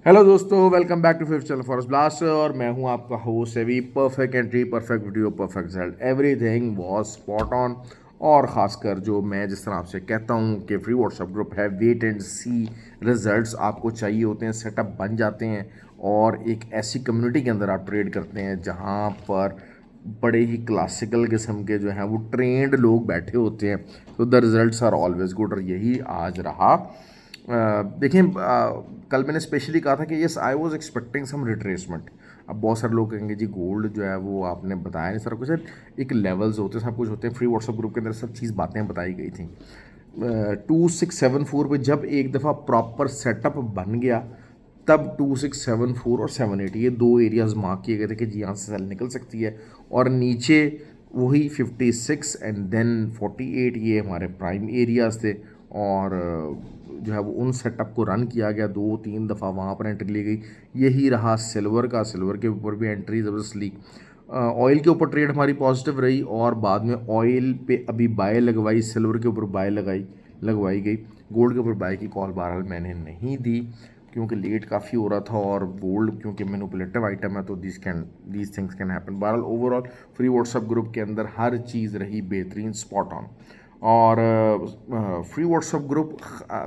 Hello दोस्तों, welcome back to fifth channel forest blast और मैं हूं आपका होस्ट एवी। Perfect entry, perfect video, perfect result, everything was spot on. और ख़ासकर जो मैं जिस तरह आपसे कहता हूं कि फ्री व्हाट्सएप ग्रुप है, वेट एंड सी रिजल्ट्स आपको चाहिए होते हैं, सेटअप बन जाते हैं और एक ऐसी कम्युनिटी के अंदर आप ट्रेड करते हैं जहां पर बड़े ही क्लासिकल किस्म के जो हैं वो ट्रेंड लोग बैठे होते हैं। तो the results are always good और यही आज रहा। देखिए, कल मैंने स्पेशली कहा था कि yes I was expecting some retracement. अब बहुत सारे लोग कहेंगे जी गोल्ड जो है वो आपने बताया नहीं सर कुछ सर। एक लेवल्स होते हैं, सब कुछ होते हैं। फ्री व्हाट्सएप ग्रुप के अंदर सब चीज़ बातें बताई गई थी। 2674 पे जब एक दफ़ा प्रॉपर सेटअप बन गया तब 2674 और 780 ये दो एरियाज मार्क किए गए थे कि जी यहाँ से सेल निकल सकती है। और नीचे वही 56 एंड देन 48 ये हमारे प्राइम एरियाज थे। और जो है वो उन सेटअप को रन किया गया, दो तीन दफ़ा वहाँ पर एंट्री ली गई। यही रहा सिल्वर का, सिल्वर के ऊपर भी एंट्री ज़बरदस्त। ऑयल के ऊपर ट्रेड हमारी पॉजिटिव रही और बाद में ऑयल पे अभी बाय लगवाई, सिल्वर के ऊपर बाय लगवाई गई। गोल्ड के ऊपर बाय की कॉल बहरहाल मैंने नहीं दी क्योंकि लेट काफ़ी हो रहा था और गोल्ड क्योंकि मैनिपुलेटिव आइटम है तो दीज थिंग्स कैन हैपन। बहरहाल ओवरऑल फ्री व्हाट्सएप ग्रुप के अंदर हर चीज़ रही बेहतरीन, स्पॉट ऑन। और फ्री व्हाट्सएप ग्रुप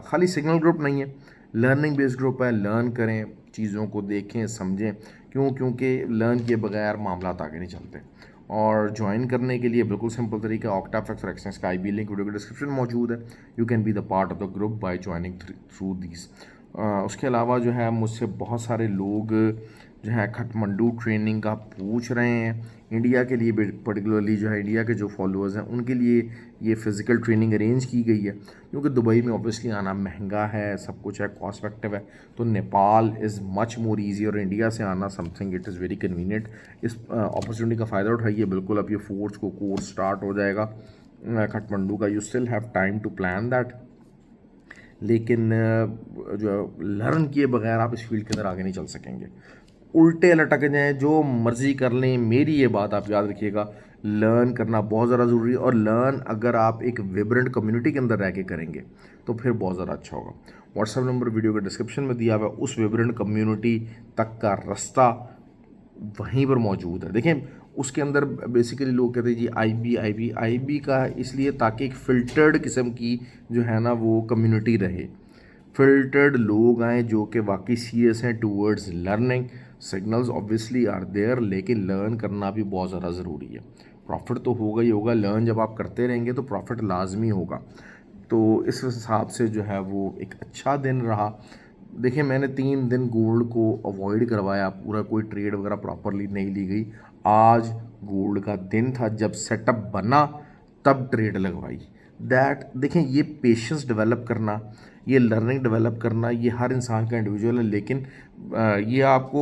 खाली सिग्नल ग्रुप नहीं है, लर्निंग बेस्ड ग्रुप है। लर्न करें, चीज़ों को देखें, समझें। क्योंकि लर्न किए बगैर मामला आगे नहीं चलते। और ज्वाइन करने के लिए बिल्कुल सिंपल तरीका, ऑक्टाफ्लेक्स और एक्सचेंज का IB लिंक वीडियो के डिस्क्रिप्शन में मौजूद है। You can be the part of the group by joining through these. उसके अलावा जो है मुझसे बहुत सारे लोग जो है खटमंडू ट्रेनिंग का पूछ रहे हैं। इंडिया के लिए पर्टिकुलरली जो है इंडिया के जो फॉलोअर्स हैं उनके लिए ये फ़िज़िकल ट्रेनिंग अरेंज की गई है क्योंकि दुबई में ऑब्वियसली आना महंगा है, सब कुछ है, कॉस्ट इफेक्टिव है। तो Nepal is much more easy और इंडिया से आना something it is very convenient. इस अपॉर्चुनिटी का फ़ायदा उठाइए। बिल्कुल अब ये फोर्स को कोर्स स्टार्ट हो जाएगा खटमंडू का। You still have time to plan that, लेकिन जो लर्न किए बगैर आप इस फील्ड के अंदर आगे नहीं चल सकेंगे। उल्टे लटक जाएं, जो मर्ज़ी कर लें, मेरी ये बात आप याद रखिएगा। लर्न करना बहुत ज़्यादा ज़रूरी है और लर्न अगर आप एक विब्रेंट कम्युनिटी के अंदर रह के करेंगे तो फिर बहुत ज़्यादा अच्छा होगा। व्हाट्सएप नंबर वीडियो के डिस्क्रिप्शन में दिया हुआ है, उस विब्रेंट कम्युनिटी तक का रास्ता वहीं पर मौजूद है। देखें, उसके अंदर बेसिकली लोग कहते हैं जी आई बी का इसलिए ताकि एक फ़िल्टर्ड किस्म की जो है ना वो कम्युनिटी रहे, फिल्टर्ड लोग आए जो कि वाकई सीरियस हैं towards learning. Signals obviously are there, लेकिन लर्न करना भी बहुत ज़्यादा ज़रूरी है। प्रॉफिट तो होगा ही होगा, लर्न जब आप करते रहेंगे तो प्रॉफिट लाजमी होगा। तो इस हिसाब से जो है वो एक अच्छा दिन रहा। देखिए, मैंने 3 दिन गोल्ड को अवॉइड करवाया, पूरा कोई ट्रेड वगैरह प्रॉपरली नहीं ली गई। आज गोल्ड का दिन था, जब सेटअप बना तब ट्रेड लगवाई। दैट देखें, ये पेशेंस डेवलप करना, ये लर्निंग डेवलप करना, ये हर इंसान का इंडिविजुअल है। लेकिन ये आपको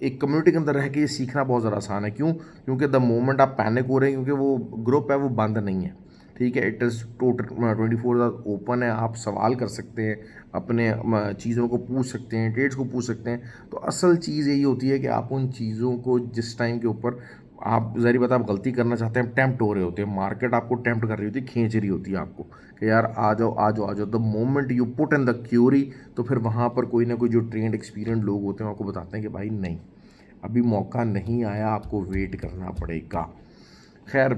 एक कम्युनिटी के अंदर रह के ये सीखना बहुत ज़्यादा आसान है। क्यों? क्योंकि द मोमेंट आप पैनिक हो रहे हैं क्योंकि वो ग्रुप है वो बंद नहीं है। ठीक है, इट इज़ टोटल 24 ओपन है। आप सवाल कर सकते हैं, अपने चीज़ों को पूछ सकते हैं, ट्रेड्स को पूछ सकते हैं। तो असल चीज़ यही होती है कि आप उन चीज़ों को जिस टाइम के ऊपर आप ज़ाहिर बात आप गलती करना चाहते हैं, टेम्प्ट हो रहे होते हैं, मार्केट आपको टेम्प्ट कर रही होती है, खींच रही होती है आपको कि यार आ जाओ आ जाओ आ जाओ। The moment you put in the query, तो फिर वहाँ पर कोई ना कोई जो ट्रेंड एक्सपीरियंस लोग होते हैं आपको बताते हैं कि भाई नहीं, अभी मौका नहीं आया, आपको वेट करना पड़ेगा। खैर,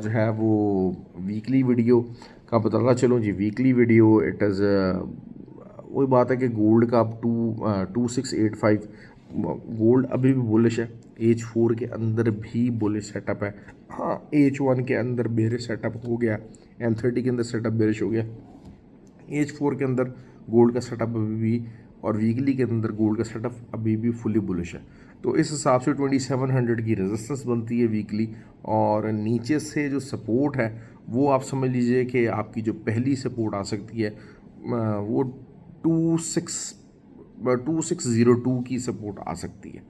जो है वो वीकली वीडियो का बता रहा। चलो जी, वीकली वीडियो इट इज़ वही बात है कि गोल्ड का अब 2685 गोल्ड अभी भी बुलिश है। H4 के अंदर भी बुलिश सेटअप है। हाँ, H1 के अंदर बेरिश सेटअप हो गया, M30 के अंदर सेटअप बेरिश हो गया। H4 के अंदर गोल्ड का सेटअप अभी भी, और वीकली के अंदर गोल्ड का सेटअप अभी भी फुली बुलिश है। तो इस हिसाब से 2700 की रेजिस्टेंस बनती है वीकली। और नीचे से जो सपोर्ट है वो आप समझ लीजिए कि आपकी जो पहली सपोर्ट आ सकती है वो 2602 की सपोर्ट आ सकती है।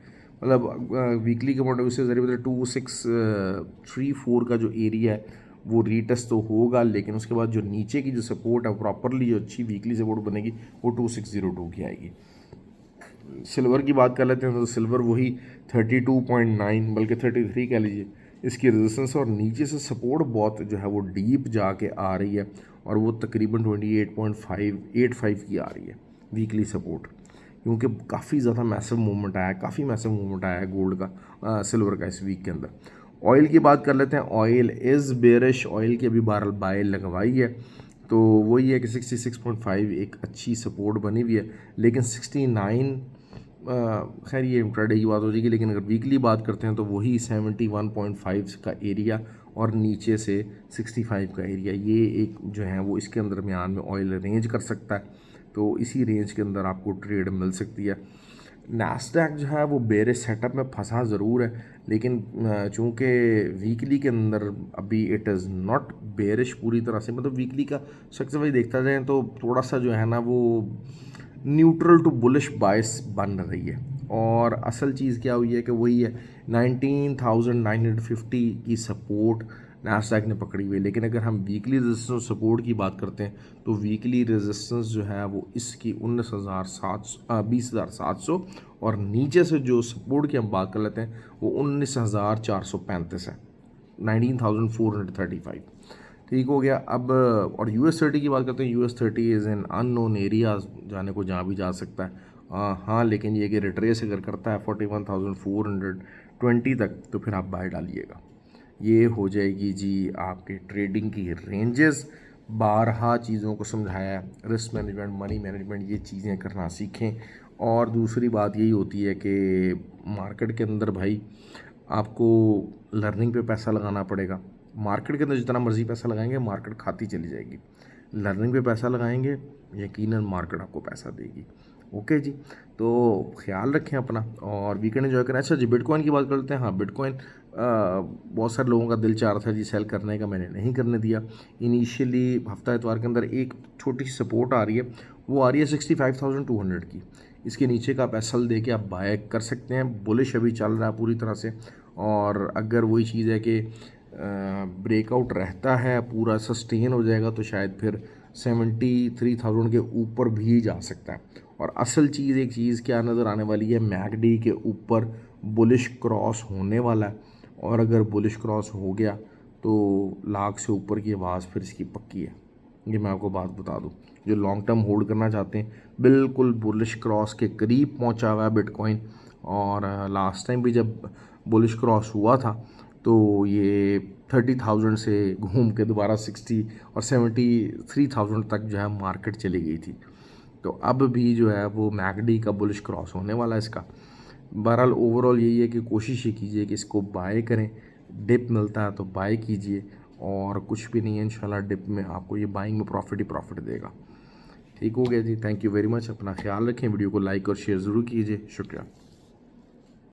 मतलब वीकली के पॉइंट ऑफ व्यू से ज़रिए मतलब 2634 का जो एरिया है वो रीटेस्ट तो होगा, लेकिन उसके बाद जो नीचे की जो सपोर्ट है प्रॉपरली जो अच्छी वीकली सपोर्ट बनेगी वो 2602 की आएगी। सिल्वर की बात कर लेते हैं तो सिल्वर वही 32.9 बल्कि 33 कह लीजिए इसकी रेजिस्टेंस, और नीचे से सपोर्ट बहुत जो है वो डीप जाके आ रही है और वो तकरीबन 28.585 की आ रही है वीकली सपोर्ट। क्योंकि काफ़ी ज़्यादा मैसिव मूवमेंट आया है, काफ़ी मैसिव मूवमेंट आया है गोल्ड का सिल्वर का इस वीक के अंदर। ऑयल की बात कर लेते हैं। ऑयल इज़ बेरिश, ऑयल की अभी बारल बाय लगवाई है, तो वही है कि 66.5 एक अच्छी सपोर्ट बनी हुई है, लेकिन 69 खैर ये इंट्राडे की बात हो जाएगी, लेकिन अगर वीकली बात करते हैं तो वही 71.5 का एरिया और नीचे से 65 का एरिया, ये एक जो है वो इसके अंदर दरमियान में ऑयल रेंज कर सकता है, तो इसी रेंज के अंदर आपको ट्रेड मिल सकती है। नास्डैक जो है वो बेरिश सेटअप में फंसा ज़रूर है, लेकिन चूँकि वीकली के अंदर अभी इट इज़ नॉट बेरिश पूरी तरह से, मतलब वीकली का स्ट्रक्चर वाइज देखता जाए तो थोड़ा सा जो है ना वो न्यूट्रल टू बुलिश बायस बन रही है। और असल चीज़ क्या हुई है कि वही है 19,950 की सपोर्ट नास्डैक ने पकड़ी हुई है। लेकिन अगर हम वीकली रेजिस्टेंस सपोर्ट की बात करते हैं तो वीकली रेजिस्टेंस जो है वो इसकी 20,700 और नीचे से जो सपोर्ट की हम बात कर लेते हैं वो 19,435 है, 19,435। ठीक हो गया। अब और US30 की बात करते हैं। US30 is an unknown area, जाने को जहाँ भी जा सकता है। हाँ, लेकिन ये कि रिट्रेस अगर करता है 41,420 तक तो फिर आप बाय डालिएगा। ये हो जाएगी जी आपके ट्रेडिंग की रेंजेस। बारहा चीज़ों को समझाया, रिस्क मैनेजमेंट, मनी मैनेजमेंट, ये चीज़ें करना सीखें। और दूसरी बात यही होती है कि मार्केट के अंदर भाई आपको लर्निंग पे पैसा लगाना पड़ेगा। मार्केट के अंदर जितना मर्ज़ी पैसा लगाएंगे मार्केट खाती चली जाएगी। लर्निंग पे पैसा लगाएंगे यकीनन मार्केट आपको पैसा देगी। ओके जी, तो ख्याल रखें अपना और वीकेंड एंजॉय करें। अच्छा जी, बिटकॉइन की बात करते हैं। हाँ, बिटकॉइन बहुत सारे लोगों का दिल चाह रहा था जी सेल करने का, मैंने नहीं करने दिया। इनिशियली हफ्ता इतवार के अंदर एक छोटी सी सपोर्ट आ रही है, वो आ रही है 65,200 की। इसके नीचे का आप एसएल दे के आप बाय कर सकते हैं। बुलिश अभी चल रहा है पूरी तरह से, और अगर वही चीज़ है कि ब्रेकआउट रहता है, पूरा सस्टेन हो जाएगा, तो शायद फिर 73,000 के ऊपर भी जा सकता है। और असल चीज़ एक चीज़ क्या नज़र आने वाली है, मैकडी के ऊपर बुलिश क्रॉस होने वाला है, और अगर बुलिश क्रॉस हो गया तो लाख से ऊपर की आवाज़ फिर इसकी पक्की है। ये मैं आपको बात बता दूं, जो लॉन्ग टर्म होल्ड करना चाहते हैं, बिल्कुल बुलिश क्रॉस के करीब पहुंचा हुआ है बिटकॉइन। और लास्ट टाइम भी जब बुलिश क्रॉस हुआ था तो ये 30,000 से घूम के दोबारा 60 और 73,000 तक जो है मार्केट चली गई थी। तो अब भी जो है वो मैकडी का बुलिश क्रॉस होने वाला है इसका। बहरहाल ओवरऑल यही है कि कोशिश ये कीजिए कि इसको बाय करें, डिप मिलता है तो बाय कीजिए, और कुछ भी नहीं है इंशाल्लाह डिप में आपको ये बाइंग में प्रॉफिट ही प्रॉफिट देगा। ठीक हो गया जी, थैंक यू वेरी मच। अपना ख्याल रखें, वीडियो को लाइक और शेयर ज़रूर कीजिए। शुक्रिया।